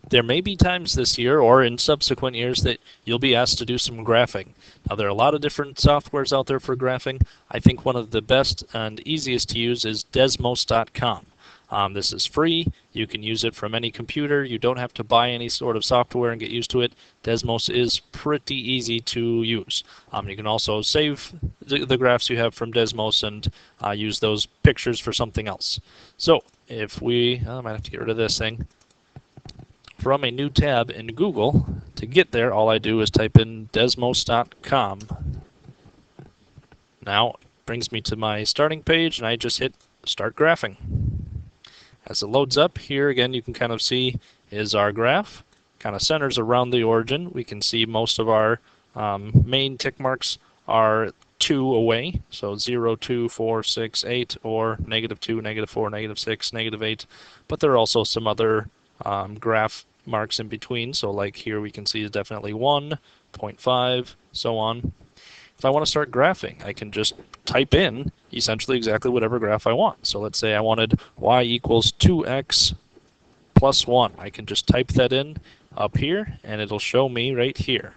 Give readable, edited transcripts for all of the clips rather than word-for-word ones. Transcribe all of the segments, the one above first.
There may be times this year or in subsequent years that you'll be asked to do some graphing. Now, there are a lot of different softwares out there for graphing. I think one of the best and easiest to use is Desmos.com. This is free. You can use it from any computer. You don't have to buy any sort of software and get used to it. Desmos is pretty easy to use. You can also save the graphs you have from Desmos and use those pictures for something else. So if we, I might have to get rid of this thing. From a new tab in Google, to get there, all I do is type in Desmos.com. Now it brings me to my starting page, and I just hit Start Graphing. As it loads up, here again you can kind of see is our graph. Kind of centers around the origin. We can see most of our main tick marks are 2 away, so 0, 2, 4, 6, 8, or -2, -4, -6, -8. But there are also some other graph marks in between, so like here we can see is definitely 1, 0.5, so on. If I want to start graphing, I can just type in essentially exactly whatever graph I want. So let's say I wanted y equals 2x plus 1. I can just type that in up here, and it'll show me right here.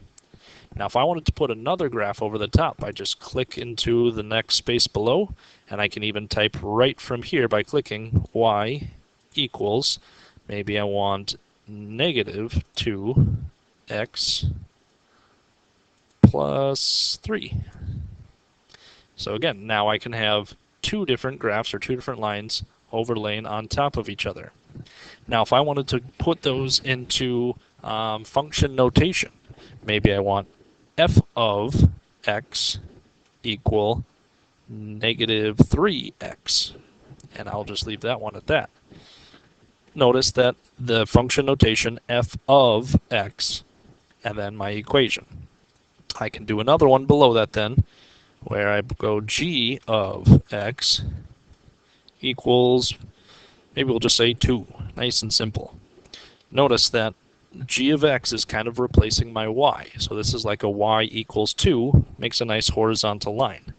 Now, if I wanted to put another graph over the top, I just click into the next space below, and I can even type right from here by clicking y equals, maybe I want -2x plus 3. So again, now I can have two different graphs or two different lines overlaying on top of each other. Now if I wanted to put those into function notation, maybe I want f of x equal -3x, and I'll just leave that one at that. Notice that the function notation f of x and then my equation. I can do another one below that then, where I go g of x equals, maybe we'll just say 2. Nice and simple. Notice that g of x is kind of replacing my y. So this is like a y equals 2, makes a nice horizontal line.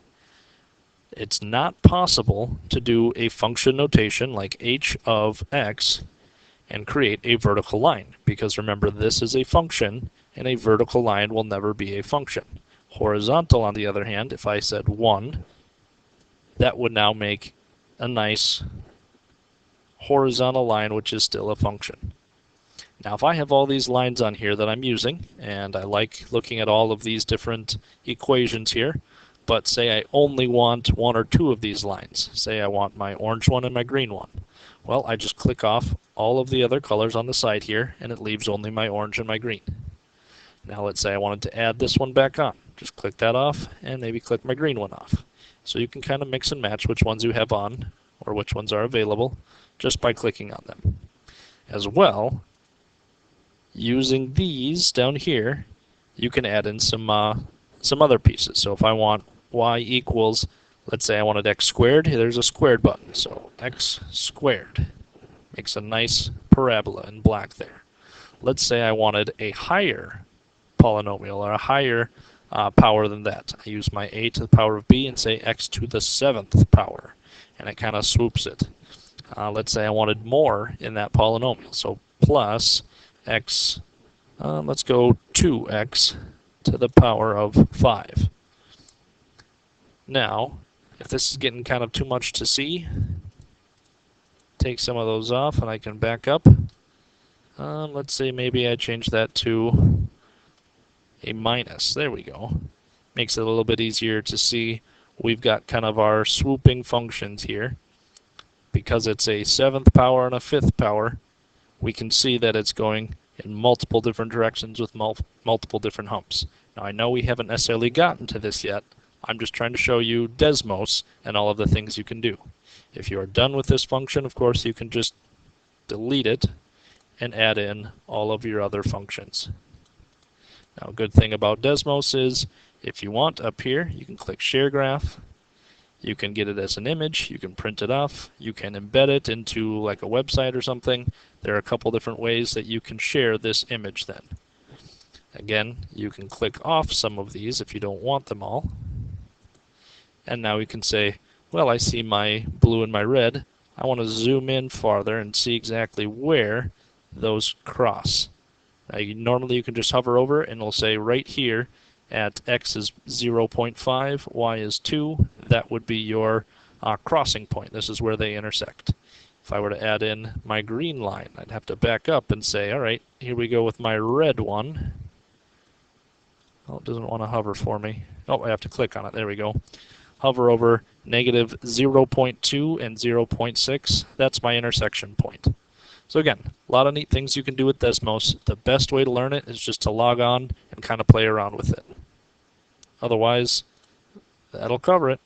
It's not possible to do a function notation like h of x and create a vertical line, because remember, this is a function and a vertical line will never be a function. Horizontal, on the other hand, if I said 1, that would now make a nice horizontal line, which is still a function. Now if I have all these lines on here that I'm using, and I like looking at all of these different equations here, but say I only want 1 or 2 of these lines. Say I want my orange one and my green one. Well, I just click off all of the other colors on the side here, and it leaves only my orange and my green. Now let's say I wanted to add this one back on. Just click that off, and maybe click my green one off. So you can kind of mix and match which ones you have on, or which ones are available, just by clicking on them. As well, using these down here, you can add in some other pieces. So if I want y equals, let's say I wanted x squared, there's a squared button. So x squared makes a nice parabola in black there. Let's say I wanted a higher polynomial or a higher power than that. I use my a to the power of b and say x to the 7th power, and it kind of swoops it. Let's say I wanted more in that polynomial, so plus x, let's go 2x to the power of 5. Now, if this is getting kind of too much to see, take some of those off and I can back up. Let's say maybe I change that to a minus. There we go. Makes it a little bit easier to see. We've got kind of our swooping functions here. Because it's a 7th power and a 5th power, we can see that it's going in multiple different directions with multiple different humps. Now I know we haven't necessarily gotten to this yet. I'm just trying to show you Desmos and all of the things you can do. If you are done with this function, of course, you can just delete it and add in all of your other functions. Now a good thing about Desmos is if you want up here, you can click Share Graph. You can get it as an image, you can print it off, you can embed it into like a website or something. There are a couple different ways that you can share this image then. Again, you can click off some of these if you don't want them all. And now we can say, well, I see my blue and my red. I want to zoom in farther and see exactly where those cross. Normally you can just hover over and it'll say right here at x is 0.5, y is 2. That would be your crossing point. This is where they intersect. If I were to add in my green line, I'd have to back up and say, all right, here we go with my red one. Oh, it doesn't want to hover for me. Oh, I have to click on it. There we go. Hover over negative 0.2 and 0.6. That's my intersection point. So again, a lot of neat things you can do with Desmos. The best way to learn it is just to log on and kind of play around with it. Otherwise, that'll cover it.